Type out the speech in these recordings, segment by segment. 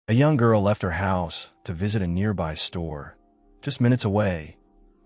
A young girl left her house to visit a nearby store, just minutes away,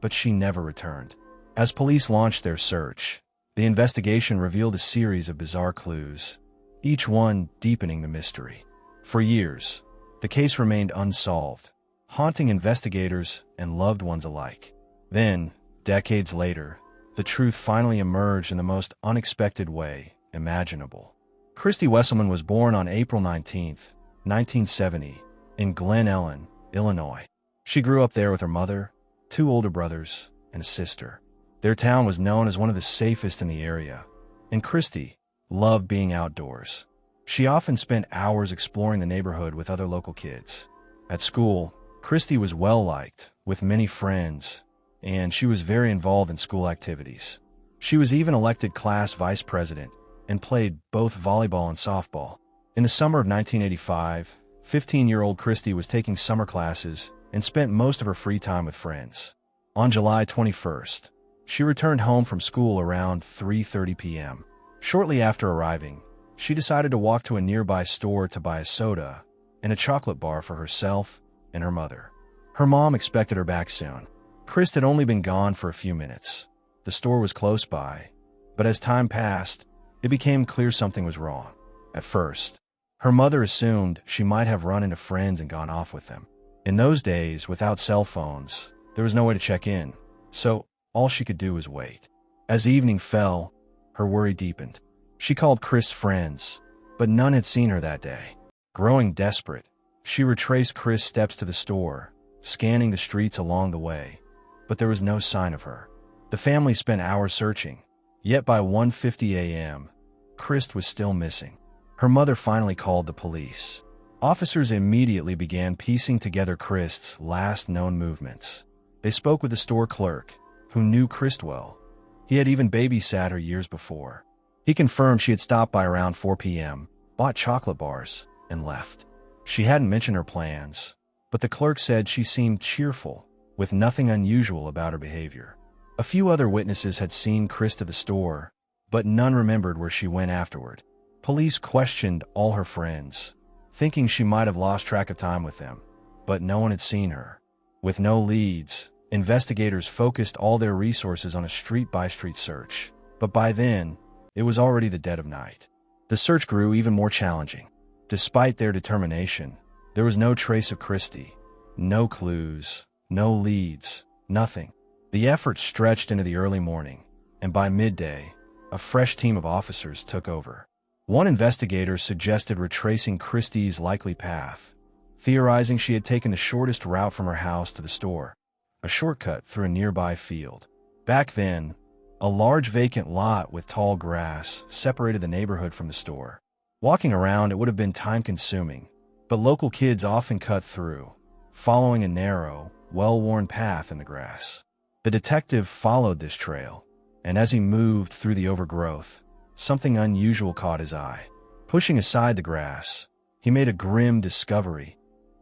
but she never returned. As police launched their search, the investigation revealed a series of bizarre clues, each one deepening the mystery. For years, the case remained unsolved, haunting investigators and loved ones alike. Then, decades later, the truth finally emerged in the most unexpected way imaginable. Christy Wesselman was born on April 19, 1970, in Glen Ellen, Illinois. She grew up there with her mother, two older brothers, and a sister. Their town was known as one of the safest in the area, and Christy loved being outdoors. She often spent hours exploring the neighborhood with other local kids. At school, Christy was well-liked, with many friends, and she was very involved in school activities. She was even elected class vice president and played both volleyball and softball. In the summer of 1985, 15-year-old Christy was taking summer classes and spent most of her free time with friends. On July 21st, she returned home from school around 3:30 p.m. Shortly after arriving, she decided to walk to a nearby store to buy a soda and a chocolate bar for herself and her mother. Her mom expected her back soon. Chris had only been gone for a few minutes. The store was close by, but as time passed, it became clear something was wrong. At first, her mother assumed she might have run into friends and gone off with them. In those days, without cell phones, there was no way to check in, so all she could do was wait. As evening fell, her worry deepened. She called Chris' friends, but none had seen her that day. Growing desperate, she retraced Chris' steps to the store, scanning the streets along the way, but there was no sign of her. The family spent hours searching, yet by 1:50 a.m., Chris was still missing. Her mother finally called the police. Officers immediately began piecing together Chris's last known movements. They spoke with the store clerk, who knew Chris well. He had even babysat her years before. He confirmed she had stopped by around 4 p.m., bought chocolate bars, and left. She hadn't mentioned her plans, but the clerk said she seemed cheerful, with nothing unusual about her behavior. A few other witnesses had seen Chris to the store, but none remembered where she went afterward. Police questioned all her friends, thinking she might have lost track of time with them, but no one had seen her. With no leads, investigators focused all their resources on a street-by-street search, but by then, it was already the dead of night. The search grew even more challenging. Despite their determination, there was no trace of Christy, no clues, no leads, nothing. The effort stretched into the early morning, and by midday, a fresh team of officers took over. One investigator suggested retracing Christy's likely path, theorizing she had taken the shortest route from her house to the store, a shortcut through a nearby field. Back then, a large vacant lot with tall grass separated the neighborhood from the store. Walking around it would have been time-consuming, but local kids often cut through, following a narrow, well-worn path in the grass. The detective followed this trail, and as he moved through the overgrowth, something unusual caught his eye. Pushing aside the grass, he made a grim discovery: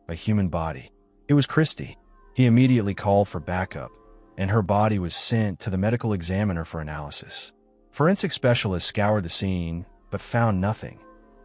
a human body. It was Christy. He immediately called for backup, and her body was sent to the medical examiner for analysis. Forensic specialists scoured the scene, but found nothing.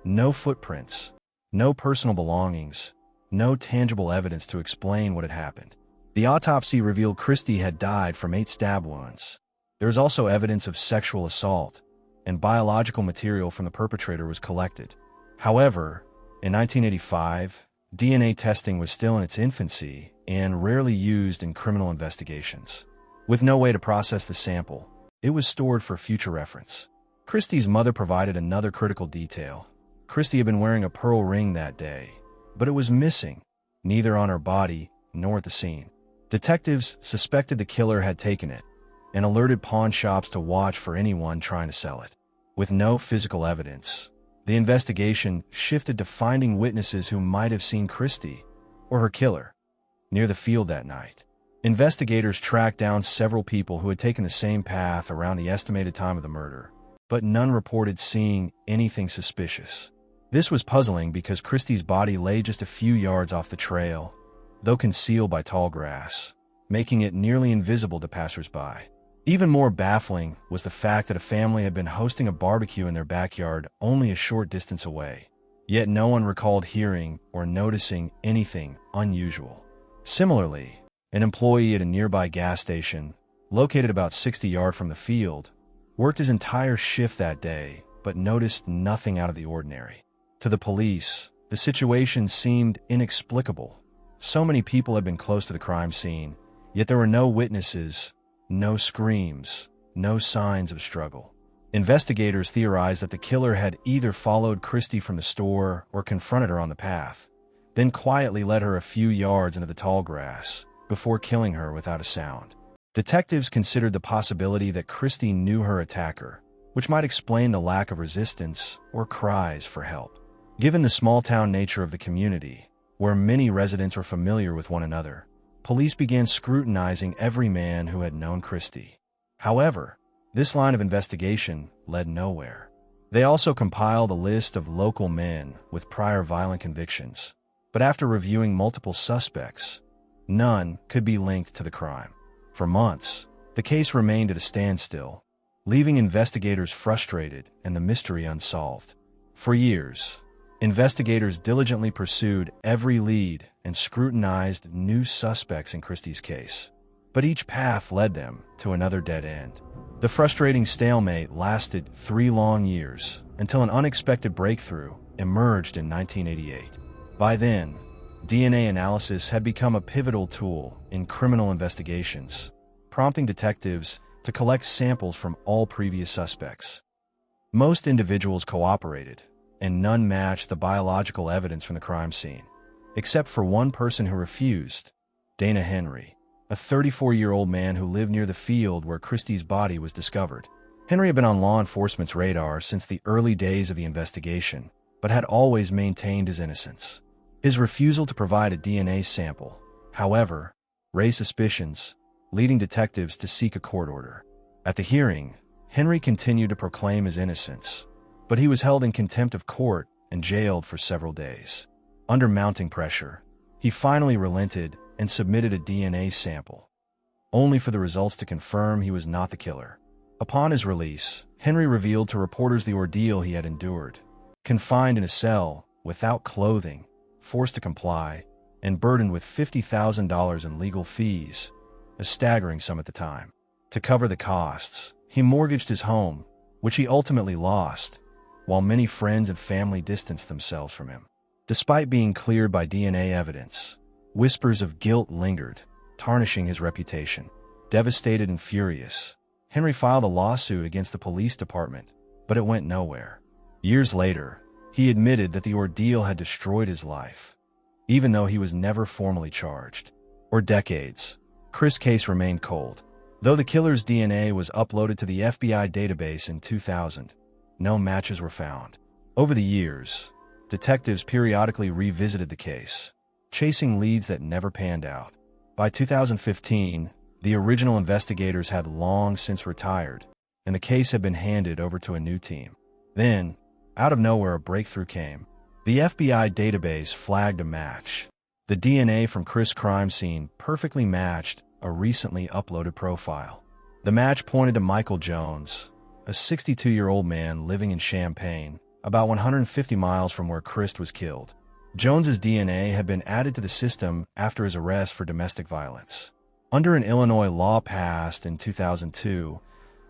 No footprints, no personal belongings, no tangible evidence to explain what had happened. The autopsy revealed Christy had died from 8 stab wounds. There was also evidence of sexual assault, and biological material from the perpetrator was collected. However, in 1985, DNA testing was still in its infancy and rarely used in criminal investigations. With no way to process the sample, it was stored for future reference. Christy's mother provided another critical detail. Christy had been wearing a pearl ring that day, but it was missing, neither on her body nor at the scene. Detectives suspected the killer had taken it and alerted pawn shops to watch for anyone trying to sell it. With no physical evidence, the investigation shifted to finding witnesses who might have seen Christy or her killer near the field that night. Investigators tracked down several people who had taken the same path around the estimated time of the murder, but none reported seeing anything suspicious. This was puzzling because Christy's body lay just a few yards off the trail, though concealed by tall grass, making it nearly invisible to passersby. Even more baffling was the fact that a family had been hosting a barbecue in their backyard only a short distance away. yet no one recalled hearing or noticing anything unusual. Similarly, an employee at a nearby gas station, located about 60 yards from the field, worked his entire shift that day but noticed nothing out of the ordinary. To the police, the situation seemed inexplicable. So many people had been close to the crime scene, yet there were no witnesses, no screams, no signs of struggle. Investigators theorized that the killer had either followed Christy from the store or confronted her on the path, then quietly led her a few yards into the tall grass before killing her without a sound. Detectives considered the possibility that Christy knew her attacker, which might explain the lack of resistance or cries for help. Given the small-town nature of the community, where many residents were familiar with one another, police began scrutinizing every man who had known Christy. However, this line of investigation led nowhere. They also compiled a list of local men with prior violent convictions, but after reviewing multiple suspects, none could be linked to the crime. For months, the case remained at a standstill, leaving investigators frustrated and the mystery unsolved. For years, investigators diligently pursued every lead and scrutinized new suspects in Christie's case, but each path led them to another dead end. The frustrating stalemate lasted 3 long years until an unexpected breakthrough emerged in 1988. By then, DNA analysis had become a pivotal tool in criminal investigations, prompting detectives to collect samples from all previous suspects. Most individuals cooperated, and none matched the biological evidence from the crime scene, except for one person who refused, Dana Henry, a 34-year-old man who lived near the field where Christie's body was discovered. Henry had been on law enforcement's radar since the early days of the investigation, but had always maintained his innocence. His refusal to provide a DNA sample, however, raised suspicions, leading detectives to seek a court order. At the hearing, Henry continued to proclaim his innocence, but he was held in contempt of court and jailed for several days. Under mounting pressure, he finally relented and submitted a DNA sample, only for the results to confirm he was not the killer. Upon his release, Henry revealed to reporters the ordeal he had endured. Confined in a cell, without clothing, forced to comply, and burdened with $50,000 in legal fees, a staggering sum at the time. To cover the costs, he mortgaged his home, which he ultimately lost, while many friends and family distanced themselves from him. Despite being cleared by DNA evidence, whispers of guilt lingered, tarnishing his reputation. Devastated and furious, Henry filed a lawsuit against the police department, but it went nowhere. Years later, he admitted that the ordeal had destroyed his life, even though he was never formally charged. For decades, Chris' case remained cold. Though the killer's DNA was uploaded to the FBI database in 2000, no matches were found. Over the years, detectives periodically revisited the case, chasing leads that never panned out. By 2015, the original investigators had long since retired, and the case had been handed over to a new team. Then, out of nowhere, a breakthrough came. The FBI database flagged a match. The DNA from Chris' crime scene perfectly matched a recently uploaded profile. The match pointed to Michael Jones, a 62-year-old man living in Champaign, about 150 miles from where Chris was killed. Jones's DNA had been added to the system after his arrest for domestic violence. Under an Illinois law passed in 2002,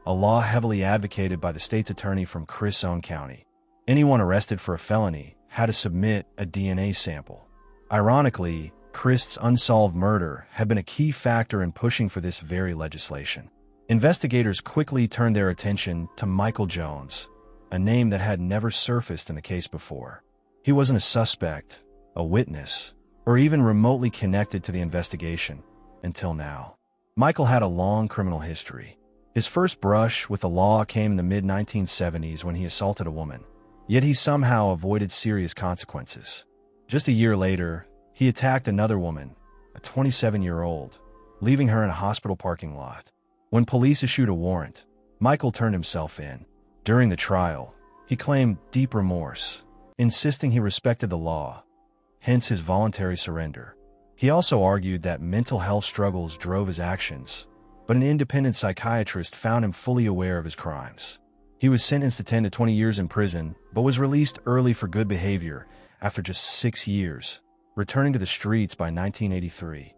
a law heavily advocated by the state's attorney from Chris' own county, anyone arrested for a felony had to submit a DNA sample. Ironically, Christ's unsolved murder had been a key factor in pushing for this very legislation. Investigators quickly turned their attention to Michael Jones, a name that had never surfaced in the case before. He wasn't a suspect, a witness, or even remotely connected to the investigation until now. Michael had a long criminal history. His first brush with the law came in the mid-1970s when he assaulted a woman, yet he somehow avoided serious consequences. Just a year later, he attacked another woman, a 27-year-old, leaving her in a hospital parking lot. When police issued a warrant, Michael turned himself in. During the trial, he claimed deep remorse, insisting he respected the law, hence his voluntary surrender. He also argued that mental health struggles drove his actions, but an independent psychiatrist found him fully aware of his crimes. He was sentenced to 10 to 20 years in prison, but was released early for good behavior after just 6 years, returning to the streets by 1983,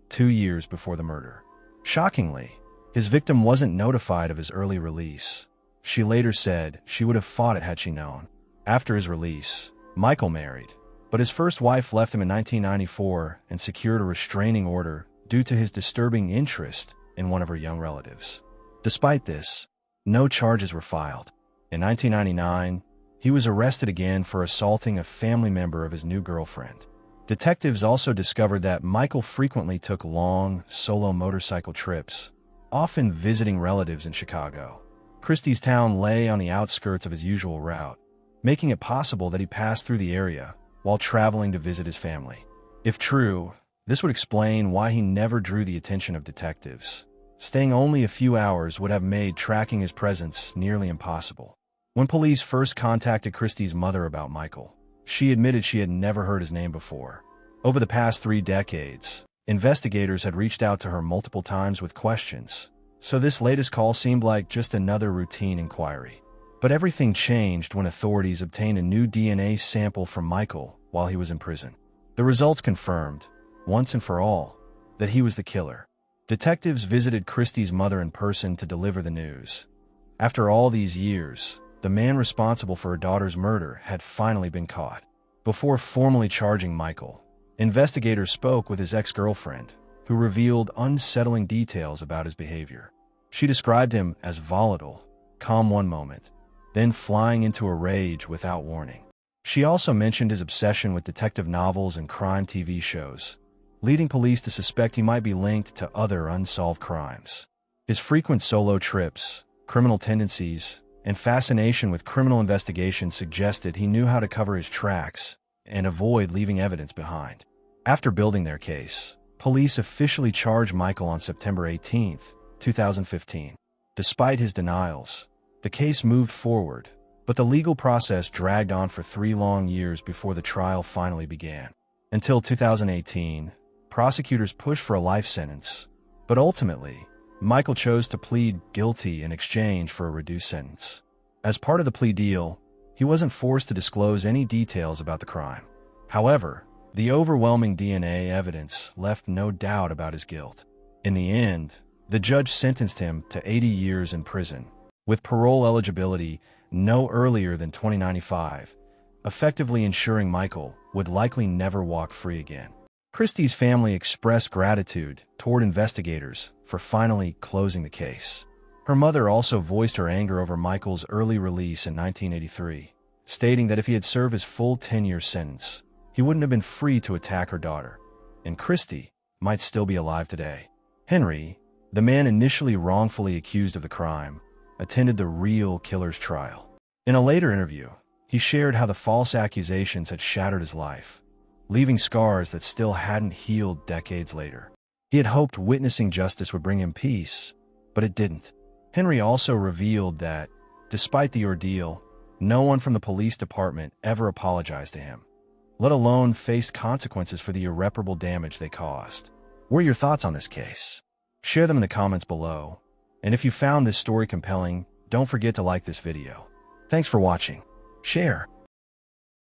2 years before the murder. Shockingly, his victim wasn't notified of his early release. She later said she would have fought it had she known. After his release, Michael married, but his first wife left him in 1994 and secured a restraining order due to his disturbing interest in one of her young relatives. Despite this, no charges were filed. In 1999, he was arrested again for assaulting a family member of his new girlfriend. Detectives also discovered that Michael frequently took long, solo motorcycle trips, often visiting relatives in Chicago. Christy's town lay on the outskirts of his usual route, making it possible that he passed through the area while traveling to visit his family. If true, this would explain why he never drew the attention of detectives. Staying only a few hours would have made tracking his presence nearly impossible. When police first contacted Christy's mother about Michael, she admitted she had never heard his name before. Over the past 3 decades, investigators had reached out to her multiple times with questions, so this latest call seemed like just another routine inquiry. But everything changed when authorities obtained a new DNA sample from Michael while he was in prison. The results confirmed, once and for all, that he was the killer. Detectives visited Christy's mother in person to deliver the news. After all these years, the man responsible for her daughter's murder had finally been caught. Before formally charging Michael, investigators spoke with his ex-girlfriend, who revealed unsettling details about his behavior. She described him as volatile, calm one moment, then flying into a rage without warning. She also mentioned his obsession with detective novels and crime TV shows, leading police to suspect he might be linked to other unsolved crimes. His frequent solo trips, criminal tendencies, and fascination with criminal investigations suggested he knew how to cover his tracks and avoid leaving evidence behind. After building their case, police officially charged Michael on September 18, 2015. Despite his denials, the case moved forward, but the legal process dragged on for 3 long years before the trial finally began. Until 2018, prosecutors pushed for a life sentence, but ultimately, Michael chose to plead guilty in exchange for a reduced sentence. As part of the plea deal, he wasn't forced to disclose any details about the crime. However, the overwhelming DNA evidence left no doubt about his guilt. In the end, the judge sentenced him to 80 years in prison, with parole eligibility no earlier than 2095, effectively ensuring Michael would likely never walk free again. Christy's family expressed gratitude toward investigators for finally closing the case. Her mother also voiced her anger over Michael's early release in 1983, stating that if he had served his full 10-year sentence, he wouldn't have been free to attack her daughter, and Christy might still be alive today. Henry, the man initially wrongfully accused of the crime, attended the real killer's trial. In a later interview, he shared how the false accusations had shattered his life, leaving scars that still hadn't healed decades later. He had hoped witnessing justice would bring him peace, but it didn't. Henry also revealed that, despite the ordeal, no one from the police department ever apologized to him, let alone faced consequences for the irreparable damage they caused. What are your thoughts on this case? Share them in the comments below, and if you found this story compelling, don't forget to like this video. Thanks for watching. Share.